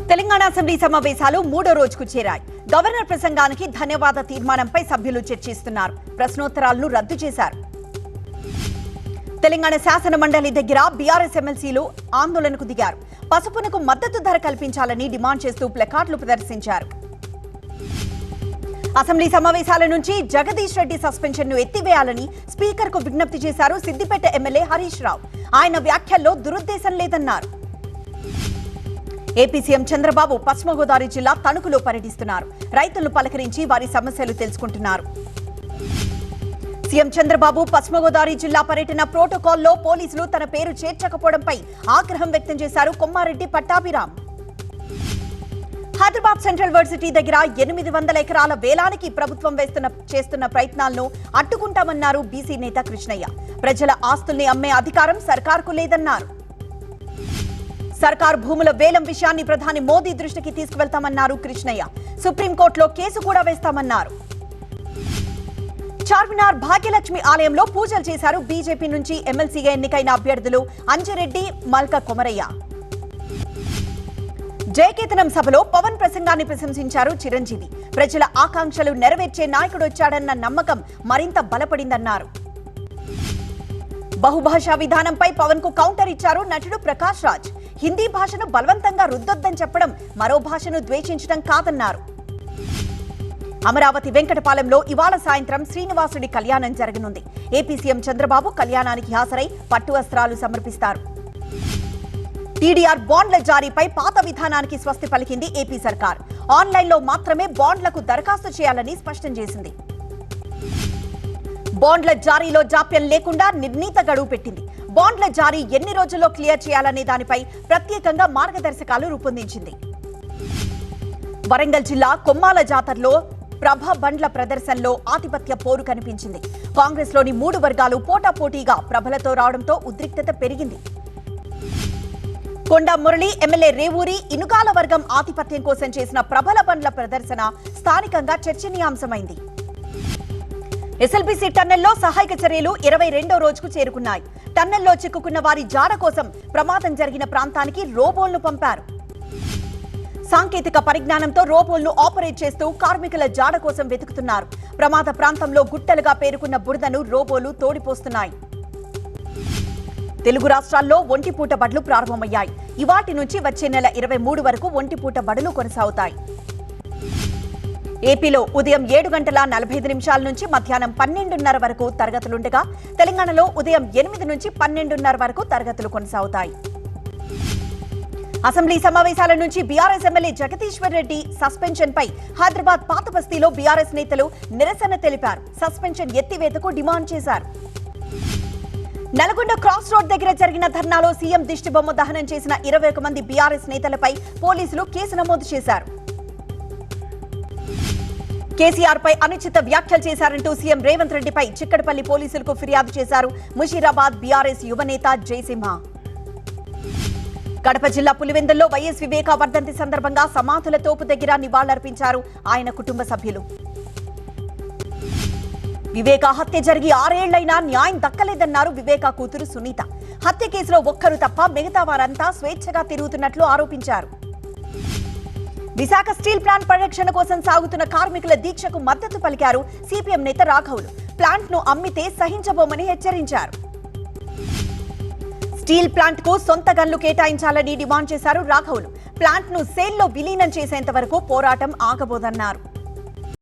Telangana assembly సమావేశాలు మూడో రోజుకు చేరాయి. గవర్నర్ ప్రసంగానికి ధన్యవాద తీర్మానంపై సభ్యులు చర్చిస్తున్నారు. ప్రశ్నోత్తరాలను రద్దు చేశారు. తెలంగాణ శాసన మండలి దగ్గర బీఆర్ఎస్ ఎమ్మెల్సీలు ఆందోళనకు దిగారు. పసుపునకు మద్దతు ధర కల్పించాలని డిమాండ్ చేస్తూ ప్లకార్డులు ప్రదర్శించారు. అసెంబ్లీ సమావేశాల నుంచి జగదీష్ రెడ్డి సస్పెన్షన్ ను ఎత్తివేయాలని స్పీకర్ కు విజ్ఞప్తి చేశారు సిద్దిపేట ఎమ్మెల్యే హరీష్ రావు. ఆయన వ్యాఖ్యల్లో దురుద్దేశం లేదన్నారు. ఏపీ సీఎం చంద్రబాబు పశ్చిమ గోదావరి జిల్లా తణుకులో పర్యటిస్తున్నారు. రైతులను పలకరించి వారి సమస్యలు తెలుసుకుంటున్నారు. సీఎం చంద్రబాబు పశ్చిమ గోదావరి జిల్లా పర్యటన ప్రోటోకాల్లో పోలీసులు తన పేరు చేర్చకపోవడంపై ఆగ్రహం వ్యక్తం చేశారు కొమ్మారెడ్డి పట్టాభిరామ్. హైదరాబాద్ సెంట్రల్ వర్సిటీ దగ్గర 800 ఎకరాల వేలానికి ప్రభుత్వం చేస్తున్న ప్రయత్నాలను అడ్డుకుంటామన్నారు బీసీ నేత కృష్ణయ్య. ప్రజల ఆస్తుల్ని అమ్మే అధికారం సర్కార్కు లేదన్నారు. సర్కార్ భూముల వేలం విషయాన్ని ప్రధాని మోదీ దృష్టికి తీసుకువెళ్తామన్నారు కృష్ణయ్య. సుప్రీంకోర్టులో కేసు కూడా వేస్తామన్నారు. చార్మినార్ భాగ్యలక్ష్మి ఆలయంలో పూజలు చేశారు బీజేపీ నుంచి ఎమ్మెల్సీగా ఎన్నికైన అభ్యర్థులు అంజిరెడ్డి, మల్క కొమరయ్య. జయకేతనం సభలో పవన్ ప్రసంగాన్ని ప్రశంసించారు చిరంజీవి. ప్రజల ఆకాంక్షలు నెరవేర్చే నాయకుడు వచ్చాడన్న నమ్మకం మరింత బలపడిందన్నారు. బహుభాషా విధానంపై పవన్ కు కౌంటర్ ఇచ్చారు నటుడు ప్రకాష్ రాజ్. హిందీ భాషను బలవంతంగా రుద్దొద్దని చెప్పడం మరో భాషను ద్వేషించడం కాదన్నారు. అమరావతి వెంకటపాలెంలో ఇవాళ సాయంత్రం శ్రీనివాసుడి కళ్యాణం జరగనుంది. ఏపీ సీఎం చంద్రబాబు కళ్యాణానికి హాజరై పట్టు వస్త్రాలు సమర్పిస్తారు. టీడీఆర్ బాండ్ల జారీపై పాత విధానానికి స్వస్తి పలికింది ఏపీ సర్కార్. ఆన్లైన్లో మాత్రమే బాండ్లకు దరఖాస్తు చేయాలని స్పష్టం చేసింది. బాండ్ల జారీలో జాప్యం లేకుండా నిర్ణీత గడువు పెట్టింది. బాండ్ల జారీ ఎన్ని రోజుల్లో క్లియర్ చేయాలనే దానిపై ప్రత్యేకంగా మార్గదర్శకాలు రూపొందించింది. వరంగల్ జిల్లా కొమ్మాల జాతరలో ప్రభ బండ్ల ప్రదర్శనలో ఆధిపత్య పోరు కనిపించింది. కాంగ్రెస్ లోని 3 వర్గాలు పోటాపోటీగా ప్రభలతో రావడంతో ఉద్రిక్తత పెరిగింది. కొండా మురళి, ఎమ్మెల్యే రేవూరి, ఇనుగాల వర్గం ఆధిపత్యం కోసం చేసిన ప్రభల బండ్ల ప్రదర్శన స్థానికంగా చర్చనీయాంశమైంది. ఎస్ఎల్బీసీ టన్నెల్లో సహాయక చర్యలు 22వ రోజుకు చేరుకున్నాయి. టన్నెల్లో చిక్కుకున్న వారి జాడ కోసం ప్రమాదం జరిగిన ప్రాంతానికి రోబోలను పంపారు. సాంకేతిక పరిజ్ఞానంతో రోబోలను ఆపరేట్ చేస్తూ కార్మికుల జాడ కోసం వెతుకుతున్నారు. ప్రమాద ప్రాంతంలో గుట్టలుగా పేరుకున్న బురదను రోబోలు తోడిపోస్తున్నాయి. తెలుగు రాష్ట్రాల్లో ఒంటిపూట బడులు ప్రారంభమయ్యాయి. ఇవాటి నుంచి వచ్చే నెల 23 వరకు ఒంటిపూట బడులు కొనసాగుతాయి. ఏపీలో ఉదయం 7:45 నుంచి మధ్యాహ్నం 12:30 వరకు తరగతులుండగా తెలంగాణలో ఉదయం 8 నుంచి 12:30 వరకు తరగతులు కొనసాగుతాయి. అసెంబ్లీ సమావేశాల నుంచి బీఆర్ఎస్ ఎమ్మెల్యే జగదీశ్వర్ రెడ్డి సస్పెన్షన్ పై హైదరాబాద్ పాత బస్తీలో బీఆర్ఎస్ నేతలు నిరసన తెలిపారు. సస్పెన్షన్ ఎత్తివేతకు డిమాండ్ చేశారు. నల్గొండ క్రాస్ రోడ్ దగ్గర జరిగిన ధర్నాలో సీఎం దిష్టిబొమ్మ దహనం చేసిన 21 మంది బీఆర్ఎస్ నేతలపై పోలీసులు కేసు నమోదు చేశారు. కేసీఆర్ పై అనుచిత వ్యాఖ్యలు చేశారంటూ సీఎం రేవంత్ రెడ్డిపై చిక్కడపల్లి పోలీసులకు ఫిర్యాదు చేశారు ముషీరాబాద్ బీఆర్ఎస్ యువనేత జయసింహ. కడప జిల్లా పులివెందుల్లో వైఎస్ వివేకా వర్ధంతి సందర్భంగా సమాధుల తోపు దగ్గర నివాళులర్పించారు ఆయన కుటుంబ సభ్యులు. వివేకా హత్య జరిగి 6 ఏళ్లైనా న్యాయం దక్కలేదన్నారు వివేకా కూతురు సునీత. హత్య కేసులో ఒక్కరు తప్ప మిగతా వారంతా స్వేచ్ఛగా తిరుగుతున్నట్లు ఆరోపించారు. విశాఖ స్టీల్ ప్లాంట్ పరిరక్షణ కోసం సాగుతున్న కార్మికుల దీక్షకు మద్దతు పలికారు సిపిఎం నేత రాఘవులు. ప్లాంట్ ను అమ్మితే సహించబోమని హెచ్చరించారు. స్టీల్ ప్లాంట్ కు సొంత గన్లు కేటాయించాలని డిమాండ్ చేశారు రాఘవులు. ప్లాంట్ ను సేల్లో విలీనం చేసేంత వరకు పోరాటం ఆగబోదన్నారు.